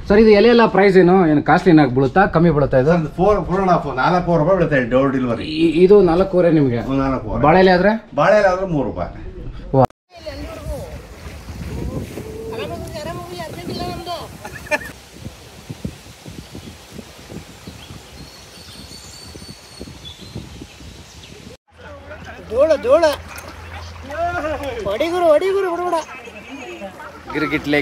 Sir ಇದು ಎಲೆ ಎಲ್ಲ ಪ್ರೈಸ್ ಏನು ಕಾಸ್ಟ್ಲಿ ಏನಾಗಿ ಬೀಳುತ್ತಾ ಕಮ್ಮಿ ಬೀಳುತ್ತಾ ಇದು 4.5 ರೂಪಾಯಿ ಬೀಳುತ್ತೆ ಡೋರ್ ಡೆಲಿವರಿ. ಇದು 4 ನಿಮಗೆ. 4 ಬಾಳೆ ಎಲೆ ಆದ್ರೆ 3 ರೂಪಾಯಿ. ಗಿರ್ಗಿಟ್ಲೆ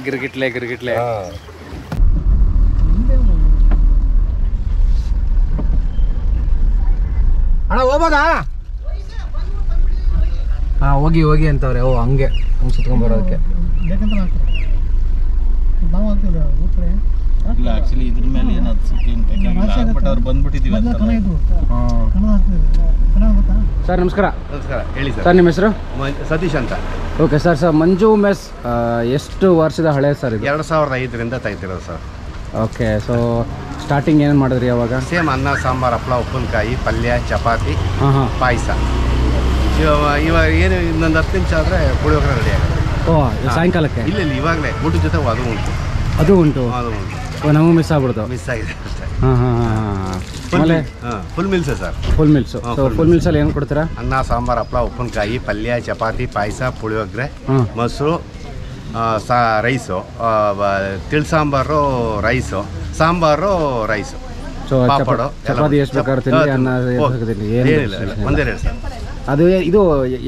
ಅಣ್ಣ ಹೋಗ್ಬೋದಾ? ಹಾ ಹೋಗಿ ಅಂತವ್ರೆ. ಓ ಹಂಗೆ ಸುತ್ಕೊಂಡ್ ಬರೋದಕ್ಕೆ. ಇಲ್ಲ ಆಕ್ಚುಲಿ ಇದ್ರ ಮೇಲೆ ಏನಾದ್ರು ಸಿಕ್ಕಿಲ್ಲ ಬಟ್ ಅವ್ರು ಬಂದ್ಬಿಟ್ಟಿದೀವಿ ಅಂತ. ಸರ್ ನಮಸ್ಕಾರ. ನಮಸ್ಕಾರ, ಹೇಳಿ ಸರ್ ನಿಮ್ಮ ಹೆಸರು? ಸತೀಶ್ ಅಂತ. Okay sir. ಮಂಜು ಮೆಸ್ ಎಷ್ಟು ವರ್ಷದ ಹಳೆ ಸರ್ ಇದು? 2005ರಿಂದ ತೆಗ್ದಿರೋದು ಸರ್. ಓಕೆ. ಸೊ ಸ್ಟಾರ್ಟಿಂಗ್ ಏನೇನು ಮಾಡಿದ್ರಿ ಅವಾಗ? ಸೇಮ್ ಅನ್ನ ಸಾಂಬಾರು, ಹಪ್ಪಳ, ಉಪ್ಪಿನಕಾಯಿ, ಪಲ್ಯ, ಚಪಾತಿ, ಪಾಯಸ. ಇವಾಗ ಏನು ಇನ್ನೊಂದು 10 ನಿಮಿಷ ಆದರೆ ಪುಳಿಯೋಗರೆ ರೆಡಿ ಆಗುತ್ತೆ. ಓ ಸಾಯಂಕಾಲಕ್ಕೆ? ಇಲ್ಲ ಇವಾಗಲೇ ಊಟದ ಜೊತೆ ಅದು ಉಂಟು. ಓ ನಮಗೂ ಮಿಸ್ ಆಗ್ಬಿಡ್ತು. ಮಿಸ್ ಆಗಿದೆ ಅಷ್ಟೇ. ಆಮೇಲೆ full meals sir. Full meals. So full ಮಿಲ್ಸಲ್ಲಿ ಏನು ಕೊಡ್ತೀರಾ? ಅನ್ನ ಸಾಂಬಾರು, ಹಪ್ಪಳ, ಉಪ್ಪಿನಕಾಯಿ, ಪಲ್ಯ, ಚಪಾತಿ, ಪಾಯಸ, ಪುಳಿಯೋಗರೆ, ಮೊಸರು, ರೈಸು, ತಿಳಿಸಾಂಬಾರು, ರೈಸು, ಸಾಂಬಾರು, ರೈಸು, ಪಾಪಡು, ಚಪಾತಿ ಎಷ್ಟು ಬೇಕಾದ್ರೆ ತಿನ್ನಿ, ಅನ್ನ ಏನಿಲ್ಲ ಒಂದೇ ರೇಟ್ ಸರ್. ಅದು ಇದು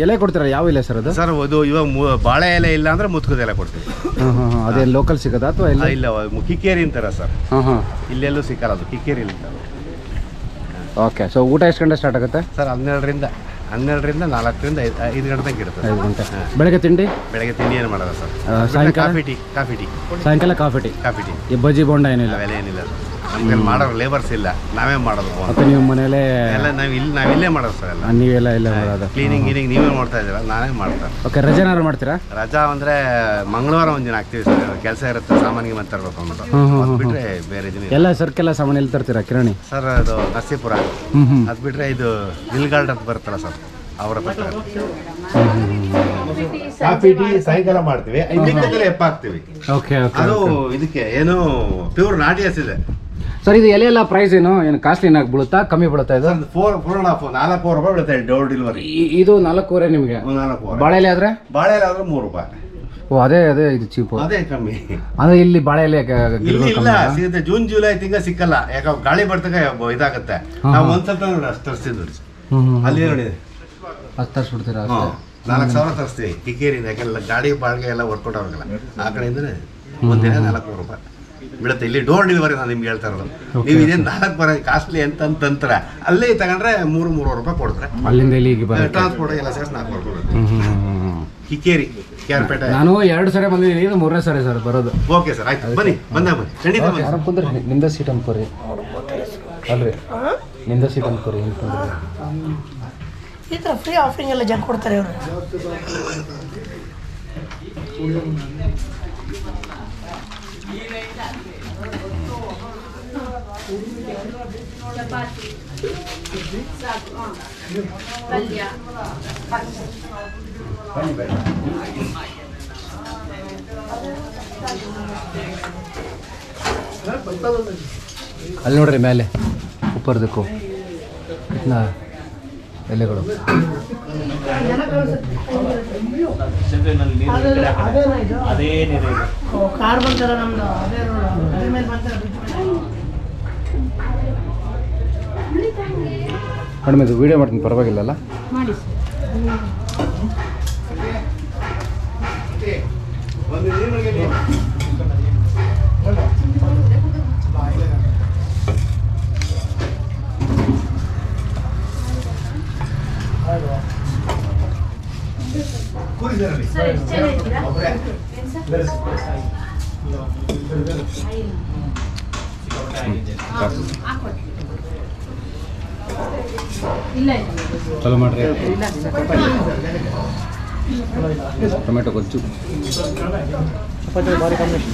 ಎಲೆ ಕೊಡ್ತೀರಾ? ಯಾವ ಎಲೆ ಸರ್ ಅದು? ಸರ್ ಅದು ಇವಾಗ ಬಾಳೆ ಎಲೆ ಇಲ್ಲ ಅಂದ್ರೆ ಮುತ್ಕದ ಎಲೆ ಕೊಡ್ತೀವಿ. ಅದೇ ಲೋಕಲ್ ಸಿಗೋದಾ ಅಥವಾ ಇಲ್ಲ? ಕಿಕ್ಕೇರಿ ಅಂತಾರ ಸರ್. ಇಲ್ಲೆಲ್ಲೂ ಸಿಕ್ಕಲ್ಲ, ಅದು ಕಿಕ್ಕೇರಿ ಇಲ್ಲ. ಓಕೆ. ಸೊ ಊಟ ಎಷ್ಟು ಗಂಟೆ ಸ್ಟಾರ್ಟ್ ಆಗುತ್ತೆ ಸರ್? 12ರಿಂದ 4ರಿಂದ 5 ಗಂಟೆ ತನಕ ಇರುತ್ತೆ. 5 ಗಂಟೆ. ಬೆಳಗ್ಗೆ ತಿಂಡಿ ಏನು ಮಾಡೋದು ಸರ್? ಸಾಯಂಕಾಲ ಕಾಫಿ ಟೀ. ಸಾಯಂಕಾಲ ಕಾಫಿ ಟೀ. ಈ ಬಜ್ಜಿ ಬೋಂಡ ಏನಿಲ್ಲ? ಅವೆಲ್ಲ ಏನಿಲ್ಲ ನಮ್ಗೆ. ಮಾಡೋರು ಲೇಬರ್ಸ್ ಇಲ್ಲ, ನಾವೇ ಮಾಡೋದು. ಮತ್ತೆ ನೀವು ಮನೇಲೆ ಎಲ್ಲ ನಾವಿಲ್ಲೇ ಮಾಡೋದು ಸರ್. ಎಲ್ಲ ನೀವೆಲ್ಲ ಇಲ್ಲ ಮಾಡೋದು? ಕ್ಲೀನಿಂಗ್ ನೀವೇ ಮಾಡ್ತಾ ಇದ್ದೀರಾ? ನಾನೇ ಮಾಡ್ತಾರೆ. ಓಕೆ. ರಜೆನಾರು ಮಾಡ್ತೀರಾ? ರಜಾ ಅಂದರೆ ಮಂಗಳವಾರ ಒಂದಿನ ಹಾಕ್ತೀವಿ ಸರ್. ಕೆಲಸ ಇರುತ್ತೆ, ಸಾಮಾನಿಗೆ ಮತ್ತೆ ತರಬೇಕು ಅಂದ್ಬಿಟ್ಟು. ಬಿಟ್ಟರೆ ಬೇರೆ ದಿನ ಎಲ್ಲ ಸರ್ಕೆಲ್ಲ ಸಾಮಾನು ಎಲ್ಲಿ ತರ್ತೀರಾ? ಕಿರಾಣಿ ಸರ್ ಅದು ನರಸೀಪುರ. ಅದು ಬಿಟ್ಟರೆ ಇದು ಹಿಲ್ಗಾರ್ಡ್ ಅಂತ ಬರುತ್ತಲ್ಲ ಸರ್, ಅವರ ಕಾಫಿ ಟೀ ಸಾಯಂಕಾಲ ಮಾಡ್ತೀವಿ. ಎಪ್ಪ ಹಾಕ್ತೀವಿ. ಓಕೆ. ಅದು ಇದಕ್ಕೆ ಏನು ಪ್ಯೂರ್ ನಾಟಿ ಹಸಿದೆ ಸರ್. ಇದು ಎಲೆ ಎಲ್ಲ ಪ್ರೈಸ್ ಏನು ಕಾಸ್ಟ್ಲಿ ಏನಾಗಿ ಬೀಳುತ್ತಾ ಕಮ್ಮಿ ಬೀಳುತ್ತಾ ಇದು? 4.5 ರೂಪಾಯಿ ಬೀಳುತ್ತೆ ಡೋರ್ ಡೆಲಿವರಿ. ಇದು 4 ನಿಮಗೆ. 4 ಬಾಳೆ ಎಲೆ ಆದ್ರೆ 3 ರೂಪಾಯಿ. ಓ ಅದೇ ಇದು ಚೀಪು. ಅದೇ ಕಮ್ಮಿ. ಅಂದ್ರೆ ಇಲ್ಲಿ ಬಾಳೆ ಎಲೆ ಇಲ್ಲ ಸಿಗುತ್ತೆ. ಜೂನ್ ಜುಲೈ ತಿಂಗಳ ಸಿಕ್ಕಲ್ಲ, ಯಾಕಂದ್ರೆ ಗಾಳಿ ಬರ್ತಕ ಇದಾಗುತ್ತೆ. ನಾವು ಒಂದ್ಸಲ ನೋಡಿ ಅಷ್ಟು ತರಿಸ್ತಿದ್ವಿ ಅಲ್ಲಿ ನೋಡಿ. ಅಷ್ಟು ತರಿಸ್ಬಿಡ್ತೀರಾ? 4,000 ತರಿಸ್ತೀವಿ ಕಿಕ್ಕೇರಿಂದ. ಯಾಕೆಲ್ಲ ಗಾಡಿ ಬಾಳ್ಗೆ ಎಲ್ಲ ವರ್ಕೌಟ್ ಆಗೋಲ್ಲ. ಆ ಕಡೆಯಿಂದನೇ ಒಂದಿನ 4 ರೂಪಾಯಿ ಬಿಡುತ್ತೆ. ಇಲ್ಲಿ ಡೋರ್ ಡೆಲಿವರಿ ನಾನು ನಿಮ್ಗೆ ಹೇಳ್ತಾ ಇರೋದು. ನೀವು ಇದೇನು 4 ಬರೋ ಕಾಸ್ಟ್ಲಿ ಅಂತಂತರ ಅಲ್ಲೇ ತಗೊಂಡ್ರೆ 3 ರೂಪಾಯಿ ಕೊಡ್ತಾರೆ. ಅಲ್ಲಿಂದ ಇಲ್ಲಿಗೆ ಟ್ರಾನ್ಸ್ಪೋರ್ಟ್ ಎಲ್ಲ ಸೇರಿಸಿ 4 ರೂಪಾಯಿ. ಕಿಕ್ಕೇರಿ ಕ್ಯಾರ್ಪೇಟೆ. ನಾನು 2 ಸರಿ ಬಂದಿದ್ದೀನಿ, ಇದು 3ನೇ ಸರಿ ಸರ್ ಬರೋದು. ಓಕೆ ಸರ್, ಆಯ್ತು ಬನ್ನಿ. ಖಂಡಿತ ಕುಂದ್ರಿ. ನಿಮ್ದ ಸೀಟ್ ಅನ್ಕೋರಿ ಅಲ್ರಿ? ನಿಮ್ದ ಸೀಟ್ ಅನ್ಕೋರಿ. ಈ ಥರ ಫ್ರೀ ಆಫರಿಂಗ್ ಎಲ್ಲ ಜನ ಕೊಡ್ತಾರೆ ಅವರು. ಅಲ್ಲಿ ನೋಡ್ರಿ ಮೇಲೆ ಉಪ್ಪರ್ದಕ್ಕೂ ಎಲೆಗಳು. ಕಾರ್ ಬಂತಾರ ನಮ್ದು. ಮೇಡಮ್ ಇದು ವಿಡಿಯೋ ಮಾಡ್ತೀನಿ, ಪರವಾಗಿಲ್ಲಲ್ಲ? ಮಾಡಿ. ಚಲೋ ಮಾಡ್ರಿ. ಟೊಮೆಟೊ ಗೊಜ್ಜು ಭಾರಿ ಕಾಂಬಿನೇಷನ್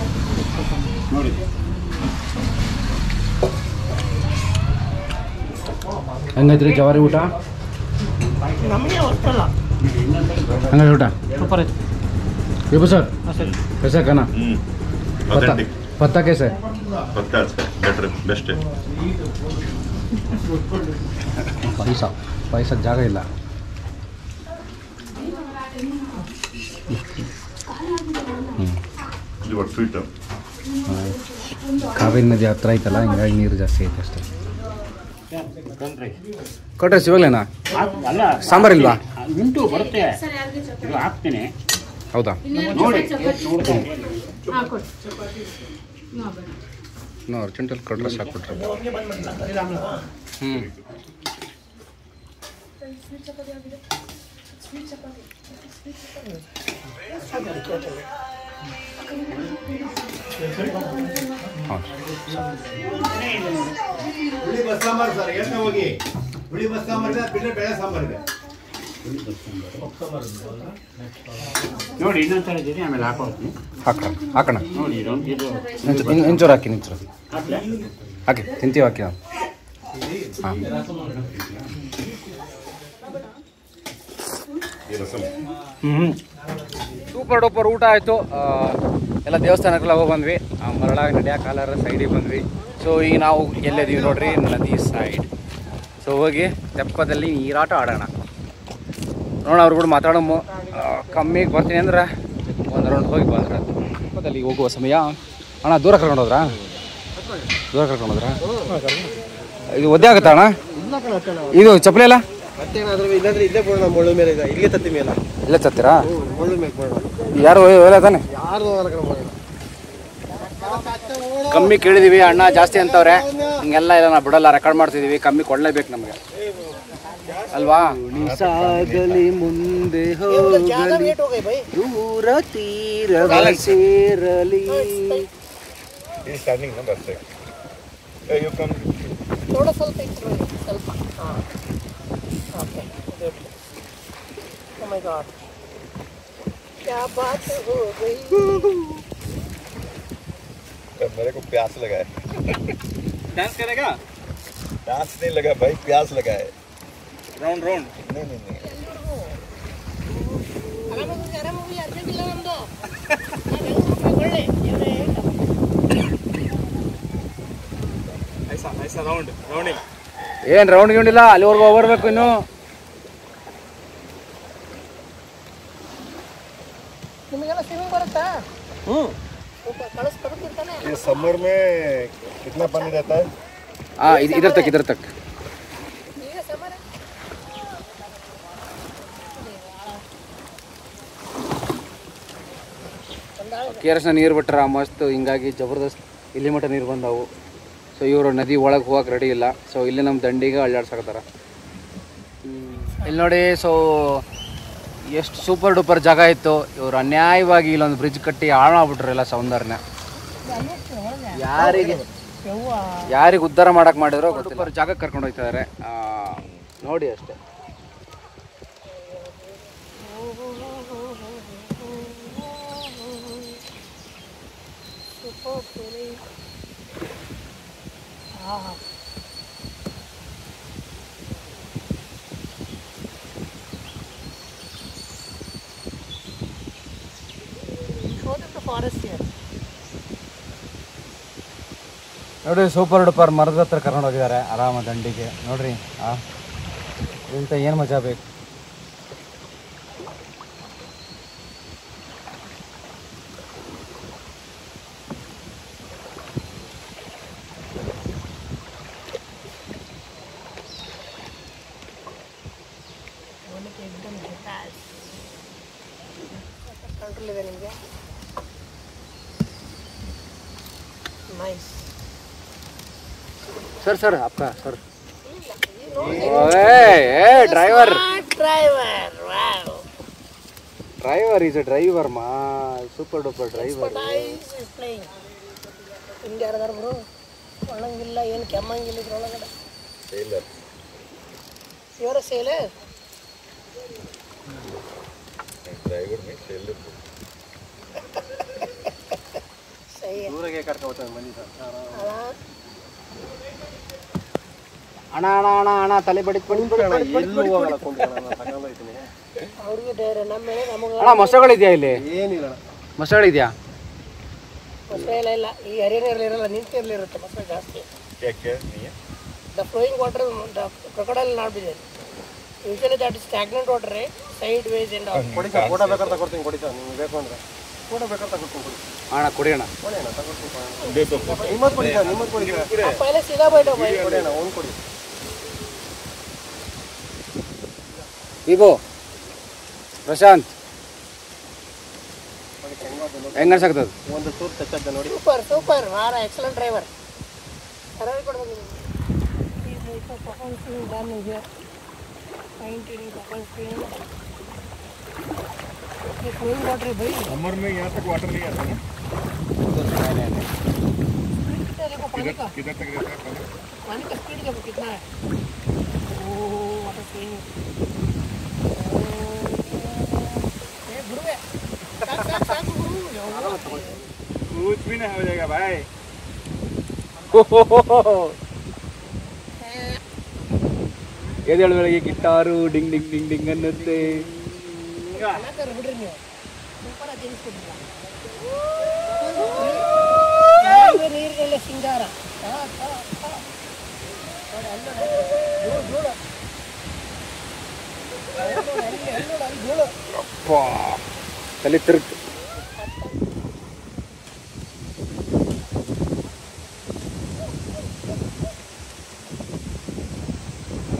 ನೋಡಿ. ಹೆಂಗೈತ್ರಿ ಜವಾರಿ ಊಟ? ನಮಗೆ ಗೊತ್ತಲ್ಲ. ಹಂಗಾದ್ರೆ ಊಟ ಸೂಪರ್ ಐತಿ. ये वो सर कैसा खाना पता ऑथेंटिक पता कैसे पक्का बेटर बेस्ट पैसा पैसा ಜಾಗ ಇಲ್ಲ ಇದು ಒಟ್ಟು ಸ್ವೀಟ್ ಕಾವೇರಿ ನದಿ ಹತ್ರ ಐತಲ್ಲ ಹಿಂಗಾಗಿ ನೀರು ಜಾಸ್ತಿ ಐತೆ ಅಷ್ಟೇ ಕೊಟ್ರೆ ಸಿವಾಗ್ಲೇನಾ ಸಾಂಬಾರ್ ಇಲ್ವಾ ಉಂಟು ಬರುತ್ತೆ ಇದು ಹಾಕ್ತೇನೆ ಹೌದಾ ನೋಡಿ ನೋ ಅರ್ಜೆಂಟಲ್ಲಿ ಕೊಟ್ರೆ ಸಾಕ್ಬಿಟ್ರೆ ಹ್ಞೂ ಹುಳಿ ಬಸ್ ಸಾಂಬಾರು ಸರ್ ಎಷ್ಟು ಹೋಗಿ ಹುಳಿ ಬಸ್ ಸಾಂಬಾರು ಬಿಟ್ಟರೆ ಬೇಳೆ ಸಾಂಬಾರು ಇದೆ ನೋಡಿ ಇನ್ನೊಂದ್ಸಲ ಜೊತೆ ಆಮೇಲೆ ಹಾಕೋತೀನಿ ಹಾಕೋಣ ನೋಡಿ ಇದು ಇಂಚೂರು ಹಾಕಿ ನಿಂಚೂರು ಹಾಕ್ಲಾ? ಹಾಕಿ ತಿಂತೀವಿ ಹಾಕಿ ನಾವು ಹಾಂ ಸೂಪರ್ ಡೂಪರ್ ಊಟ ಆಯಿತು ಎಲ್ಲ ದೇವಸ್ಥಾನಕ್ಕೆಲ್ಲ ಹೋಗಿ ಬಂದ್ವಿ ಮರಳಾಗಿ ನಡಿಯೋ ಕಾಲರ ಸೈಡಿಗೆ ಬಂದ್ವಿ ಸೊ ಈಗ ನಾವು ಎಲ್ಲಿದ್ದೀವಿ ನೋಡ್ರಿ ನದಿ ಸೈಡ್ ಸೊ ಹೋಗಿ ತೆಪ್ಪದಲ್ಲಿ ನೀರಾಟ ಆಡೋಣ ನೋಡೋಣ ಅವ್ರು ಕೂಡ ಮಾತಾಡೋಮ್ಮ ಕಮ್ಮಿಗೆ ಬರ್ತೀನಿ ಅಂದ್ರೆ ಒಂದು ರೌಂಡ್ ಹೋಗಿ ಬಂದ್ರೆ ತೆಪ್ಪದಲ್ಲಿ ಹೋಗುವ ಸಮಯ ಅಣ್ಣ ದೂರ ಕರ್ಕೊಂಡೋದ್ರಾ ಇದು ಒದ್ದೆ ಆಗುತ್ತಾ ಅಣ್ಣ ಇದು ಚಪ್ಪಲಿ ಎಲ್ಲ ಇಲ್ಲೇ ತತ್ತೀರಾ ಯಾರು ಒಯ್ಯಲ್ಲ ತಾನೆ ಕಮ್ಮಿ ಕೇಳಿದೀವಿ ಅಣ್ಣ ಜಾಸ್ತಿ ಅಂತವ್ರೆ ಹಿಂಗೆಲ್ಲ ಇಲ್ಲ ನಾವು ಬಿಡಲ್ಲ ರೆಕಾರ್ಡ್ ಮಾಡ್ತಿದೀವಿ ಕಮ್ಮಿ ಕೊಡ್ಲೇಬೇಕು ನಮಗೆ ಅಲ್ವಾ ಸಾಗಲಿ ಮುಂದೆ ಹೋಗಲಿ ದೂರ ತೀರ ಸೇರಲಿ ಸ್ಟಾರ್ಟಿಂಗ್ ಬರ್ತೇ थोड़ा ಸ್ವಲ್ಪ ಇತ್ತು ಸ್ವಲ್ಪ ओके ओ माय गॉड क्या बात हो गई मेरे को प्यास लगा है डांस करेगा प्यास नहीं लगा भाई प्यास लगा है राउंड राउंड नहीं ಆರಾಮಾಗಿ ಅರ್ಜೆಂಟ್ ಇಲ್ಲ ನಮ್ದು ಒಳ್ಳೆ ಏನು ರೌಂಡ್ ಗಿಂಡಿಲ್ಲ ಅಲ್ಲಿವರೆಗೂ ಹೋಗ್ಬರ್ಬೇಕು ಇನ್ನು ನಿಮಗೆಲ್ಲ ಸ್ವಿಮ್ಮಿಂಗ್ ಬರುತ್ತಾ ಕಳಿಸ್ಕೊಡ್ತಿರ್ತಾನೆ ये समर में कितना पानी रहता है ಹಾಂ ಇದ್ರ ತಕ್ ಈಗ ಸಮರ KRS ನೀರು ಬಿಟ್ರ ಮಸ್ತ್ ಹಿಂಗಾಗಿ ಜಬರ್ದಸ್ತ್ ಇಲ್ಲಿ ಮಟ್ಟ ನೀರು ಬಂದವು ಸೊ ಇವರು ನದಿ ಒಳಗೆ ಹೋಗಕ್ಕೆ ರೆಡಿ ಇಲ್ಲ ಸೊ ಇಲ್ಲಿ ನಮ್ಮ ದಂಡಿಗೆ ಅಳ್ಳಾಡ್ಸಕತ್ತಾರ ಇಲ್ಲಿ ನೋಡಿ ಸೊ ಎಷ್ಟು ಸೂಪರ್ ಡೂಪರ್ ಜಾಗ ಇತ್ತು ಇವರು ಅನ್ಯಾಯವಾಗಿ ಇಲ್ಲೊಂದು ಬ್ರಿಡ್ಜ್ ಕಟ್ಟಿ ಹಾಳು ಮಾಡ್ಬಿಟ್ರಲ್ಲ ಸೌಂದರ್ಯನ ಯಾರಿಗೆ ಉದ್ಧಾರ ಮಾಡಕ್ಕೆ ಮಾಡಿದ್ರು ಡೂಪರ್ ಜಾಗಕ್ಕೆ ಕರ್ಕೊಂಡು ಹೋಗ್ತಿದ್ದಾರೆ ನೋಡಿ ಅಷ್ಟೇ ನೋಡಿ ಸೂಪರ್ ಡೂಪರ್ ಮರದ ಹತ್ರ ಕರ್ಕೊಂಡು ಹೋಗಿದ್ದಾರೆ ಆರಾಮ ದಂಡಿಗೆ ನೋಡ್ರಿ ಇಂಥ ಏನು ಮಜಾ ಬೇಕು ಕಂಟ್ರೋಲ್ ಇದೆ ನಿಮಗೆ ನೈಸ್ सर सर आपका sir driver driver is a driver मा सुपर डुपर ड्राइवर ಹಿಂಗೆ ಯಾರದಾರ ಬ್ರೋ ಒಣಂಗಿಲ್ಲ ಏನು ಕೆಮ್ಮಂಗಿಲ್ಲ ಇದ್ರೊಳಗಡೆ ಇವರ ಸೇಲರ್ ड्राइवर में सेलर ಸಹಿ ದೂರಗೆ ಕರ್ಕೊಂಡು ಹೋಗ್ತಾರೆ ಮನಿ ಅಣ್ಣ ಅಣ್ಣ ಅಣ್ಣ ಅಣ್ಣ ಅಣ್ಣ ತಲೆ ಬಡಿದ್ ಎಲ್ಲೂ ಹೋಗಲ್ಲ ಕೊಂಡ್ಕೊಳ್ಳೋಣ ತಗೊಂಡೋಗ್ತೀನಿ ಅವ್ರಿಗೆ ಧೈರ್ಯ ನಮ್ಮ ಮೇಲೆ ನಮಗೆ ಅಣ್ಣ ಮೊಸಳೆಗಳಿದೆಯಾ ಇಲ್ಲಿ? ಏನಿಲ್ಲ ಮೊಸಳೆಗಳಿದೆಯಾ? ಮೊಸಳೆ ಇಲ್ಲ ಈ ಹರಿಯಲ್ಲಿರಲ್ಲ ನಿಂತಿರಲಿರುತ್ತೆ ಮೊಸಳೆ ಜಾಸ್ತಿ. The flowing water the crocodile not be there. Usually that is stagnant water side ways and all. ಕೊಡಿ ಸರ್, ಫೋಟೋ ಬೇಕಾದ್ರೆ ತಗೊಡ್ತೀನಿ, ಕೊಡಿ ಸರ್, ನಿಮ್ಗೆ ಬೇಕು ಅಂದ್ರೆ ಫೋಟೋ ಬೇಕಾದ್ರೆ ತಗೊಡ್ತೀನಿ, ಕೊಡಿ ಅಣ್ಣ ಕೊಡಿ ಅಣ್ಣ. ನಿಮ್ಮದು ಕೊಡಿ ಸರ್, ನಿಮ್ಮದು ಕೊಡಿ ಸರ್, ಪಹಲೆ ಸೀದಾ बैठो भाई. ಕೊಡಿ ಅಣ್ಣ, ಒಂದು ಕೊಡಿ. ವಿಭೋ ಪ್ರಶಾಂತ್ ಹೆಂಗ ಅನ್ಸಾಗ್ತದ? ಒಂದು ಟೂರ್ ಟಚ್ ನೋಡಿ. ಸೂಪರ್ ಸೂಪರ್ ವಾರ ಎಕ್ಸಲೆಂಟ್ ಡ್ರೈವರ್. ಸರಳ ಕೊಡ್ಬೇಕು. ಪರ್ಫಾರ್ಮೆನ್ಸ್ ಡನ್ ಇದೆ. painting पकड़ ये कोई वाटर है भाई समर में यहाँ तक वाटर नहीं आता ना देखो पानी का किधर तक रहता है पानी का स्पीड देखो कितना है ओह वाटर स्विंग ये बुढ़वे साथ गुरु कुछ भी नहीं हो जाएगा भाई ಎದೇಳು ಬೆಳಗ್ಗೆ ಗಿಟಾರು ಡಿಂಗ್ ಡಿಂಗ್ ಡಿಂಗ್ ಡಿಂಗ್ ಅನ್ನುತ್ತೆ ನೀರಿಗೆಲ್ಲ ಸಿಂಗಾರ ತಲೆ ತಿರುಗ್ತು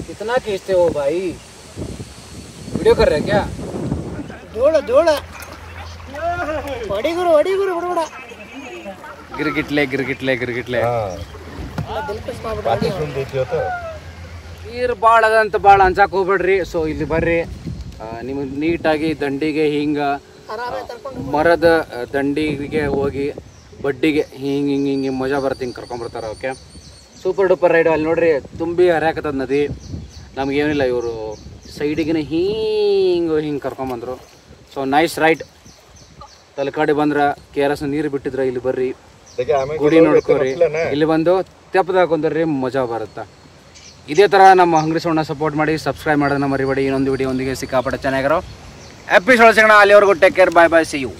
कितना खींचते हो भाई वीडियो कर रहे हैं क्या धूल धूल वड़ी गुरु बड़ा गिरगिटले गिरगिटले गिरगिटले दिल पे स्मार्ट बाकी सुन देती हो तो ನೀರು ಭಾಳ ಅದಂತ ಭಾಳ ಅನ್ಸಕ್ಕೆ ಹೋಗ್ಬೇಡ್ರಿ ಸೊ ಇಲ್ಲಿ ಬರ್ರಿ ನಿಮಗೆ ನೀಟಾಗಿ ದಂಡಿಗೆ ಹಿಂಗೆ ಮರದ ದಂಡಿಗೆ ಹೋಗಿ ಬಡ್ಡಿಗೆ ಹಿಂಗೆ ಹಿಂಗೆ ಹಿಂಗೆ ಮಜಾ ಬರುತ್ತೆ ಹಿಂಗೆ ಕರ್ಕೊಂಬರ್ತಾರೆ ಓಕೆ ಸೂಪರ್ ಡೂಪರ್ ರೈಡು ಅಲ್ಲಿ ನೋಡ್ರಿ ತುಂಬಿ ಹರಿಯಾಕತ್ತದ ನದಿ ನಮಗೇನಿಲ್ಲ ಇವರು ಸೈಡಿಗೆ ಹಿಂಗೆ ಕರ್ಕೊಂಬಂದರು ಸೊ ನೈಸ್ ರೈಡ್ ತಲಕಾಡಿ ಬಂದ್ರೆ KRS ನೀರು ಬಿಟ್ಟಿದ್ರೆ ಇಲ್ಲಿ ಬರ್ರಿ ಗುಡಿ ನೋಡ್ಕೋರಿ ಇಲ್ಲಿ ಬಂದು ತೆಪ್ಪದಾಗ ಕುಂದ್ರಿ ಮಜಾ ಬರುತ್ತೆ ಇದೇ ಥರ ನಮ್ಮ ಹಂಗ್ರಿ ಸೌಂಡ್ನ ಸಪೋರ್ಟ್ ಮಾಡಿ ಸಬ್ಸ್ಕ್ರೈಬ್ ಮಾಡೋದನ್ನ ಮರಿಬೇಡಿ ಇನ್ನೊಂದು ವಿಡಿಯೋ ಒಂದಿಗೆ ಸಿಕ್ಕಾಪಟ್ಟೆ ಚೆನ್ನಾಗಿರೋ ಎಪಿಸೋಡ್ ಸಿಗೋಣ ಅಲ್ಲಿವರೆಗೂ take care bye bye see you